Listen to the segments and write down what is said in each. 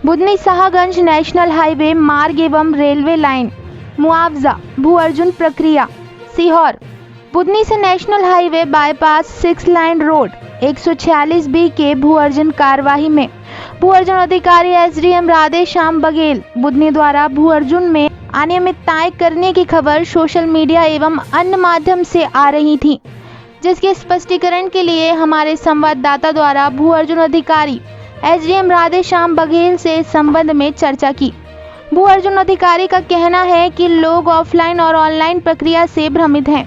Budhni Shahganj national highway मार्ग एवं railway line मुआवजा भू अर्जन प्रक्रिया सीहोर। बुधनी से national highway bypass 6 line road 146 B के भू अर्जन कार्यवाही में भू अर्जन अधिकारी एसडीएम राधेश्याम बघेल बुधनी द्वारा भू अर्जन में अनियमितताएं करने की खबर सोशल मीडिया एवं अन्य माध्यम से आ रही थी, जिसके स्पष्टीकरण के लिए हमारे संवाददाता द्वारा भू अर्जन अधिकारी एसडीएम राधेश्याम बघेल से इस संबंध में चर्चा की। भू अर्जन अधिकारी का कहना है कि लोग ऑफलाइन और ऑनलाइन प्रक्रिया से भ्रमित हैं।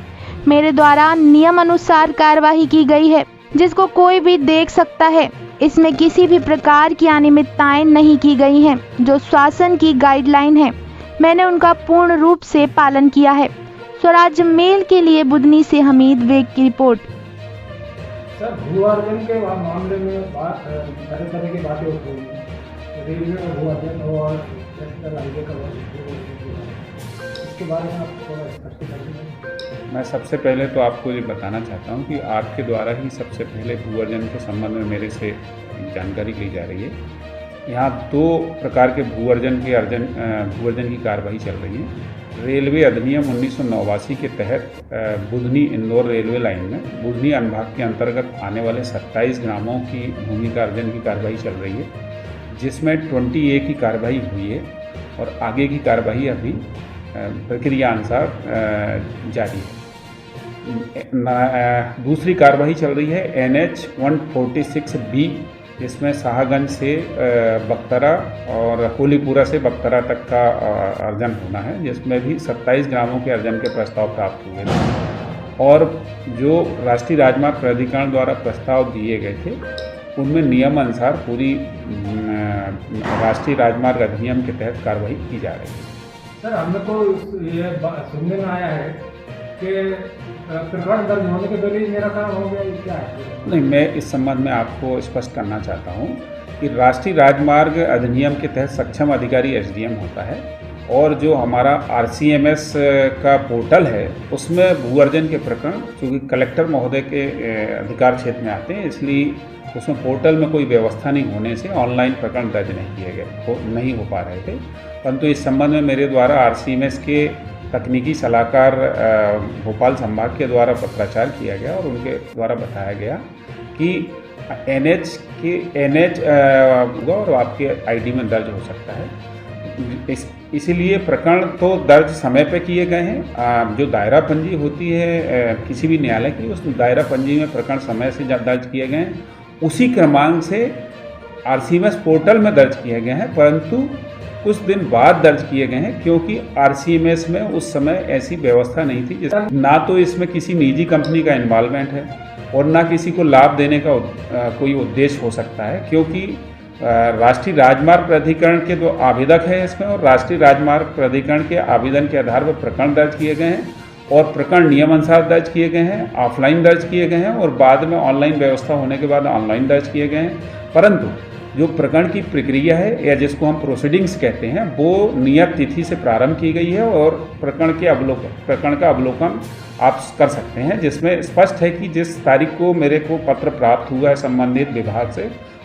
मेरे द्वारा नियम अनुसार कार्यवाही की गई है, जिसको कोई भी देख सकता है। इसमें किसी भी प्रकार की अनियमितताएं नहीं की गई हैं। जो शासन की गाइडलाइन है, मैंने उनका पूर्ण रूप से पालन किया है। स्वराज्य मेल के लिए बुधनी से हमीद बेग की रिपोर्ट। सर, भू अर्जन के मामले में तरह तरह की बातें होती हैं। रेलवे का भू अर्जन और नेशनल हाईवे का इसके बारे में आप थोड़ा स्पष्टीकरण दें। मैं सबसे पहले तो आपको ये बताना चाहता हूँ कि आपके द्वारा ही सबसे पहले भू अर्जन के संबंध में मेरे से जानकारी ली जा रही है। यहाँ 2 प्रकार के भू अर्जन की कार्रवाई चल रही है। रेलवे अधिनियम 1989 के तहत बुधनी इंदौर रेलवे लाइन में बुधनी अनुभाग के अंतर्गत आने वाले 27 ग्रामों की भूमि का अर्जन की कार्रवाई चल रही है, जिसमें 20A की कार्रवाई हुई है और आगे की कार्रवाई अभी प्रक्रिया अनुसार जारी है। दूसरी कार्रवाई चल रही है NH 146B, जिसमें शाहगंज से बख्तरा और होलीपुरा से बख्तरा तक का अर्जन होना है, जिसमें भी 27 ग्रामों के अर्जन के प्रस्ताव प्राप्त हुए थे। और जो राष्ट्रीय राजमार्ग प्राधिकरण द्वारा प्रस्ताव दिए गए थे, उनमें नियम अनुसार पूरी राष्ट्रीय राजमार्ग अधिनियम के तहत कार्रवाई की जा रही है। सर, हमने को ये सुनने में आया है कि प्रकरण दर्ज होने के पहले मेरा काम हो गया, क्या है? नहीं, मैं इस संबंध में आपको स्पष्ट करना चाहता हूँ कि राष्ट्रीय राजमार्ग अधिनियम के तहत सक्षम अधिकारी एसडीएम होता है, और जो हमारा आरसीएमएस का पोर्टल है, उसमें भू अर्जन के प्रकरण चूँकि कलेक्टर महोदय के अधिकार क्षेत्र में आते हैं, इसलिए उसमें पोर्टल में कोई व्यवस्था नहीं होने से ऑनलाइन प्रकरण दर्ज नहीं हो पा रहे थे। परंतु इस संबंध में मेरे द्वारा आरसीएमएस के तकनीकी सलाहकार भोपाल संभाग के द्वारा पत्राचार किया गया और उनके द्वारा बताया गया कि NH होगा और आपके आईडी में दर्ज हो सकता है। इसीलिए प्रकरण तो दर्ज समय पे किए गए हैं। जो दायरा पंजी होती है किसी भी न्यायालय की, उस दायरा पंजी में प्रकरण समय से दर्ज किए गए हैं, उसी क्रमांक से आरसीएमएस पोर्टल में दर्ज किए गए हैं, परंतु कुछ दिन बाद दर्ज किए गए हैं, क्योंकि आरसीएमएस में उस समय ऐसी व्यवस्था नहीं थी। ना तो इसमें किसी निजी कंपनी का इन्वॉल्वमेंट है और ना किसी को लाभ देने का कोई उद्देश्य हो सकता है, क्योंकि राष्ट्रीय राजमार्ग प्राधिकरण के 2 आवेदक हैं इसमें, और राष्ट्रीय राजमार्ग प्राधिकरण के आवेदन के आधार पर प्रकरण दर्ज किए गए हैं और प्रकरण नियम अनुसार दर्ज किए गए हैं, ऑफलाइन दर्ज किए गए हैं और बाद में ऑनलाइन व्यवस्था होने के बाद ऑनलाइन दर्ज किए गए हैं। परंतु जो प्रकरण की प्रक्रिया है, या जिसको हम प्रोसीडिंग्स कहते हैं, वो नियत तिथि से प्रारंभ की गई है और प्रकरण का अवलोकन आप कर सकते हैं, जिसमें स्पष्ट है कि जिस तारीख को मेरे को पत्र प्राप्त हुआ है संबंधित विभाग से,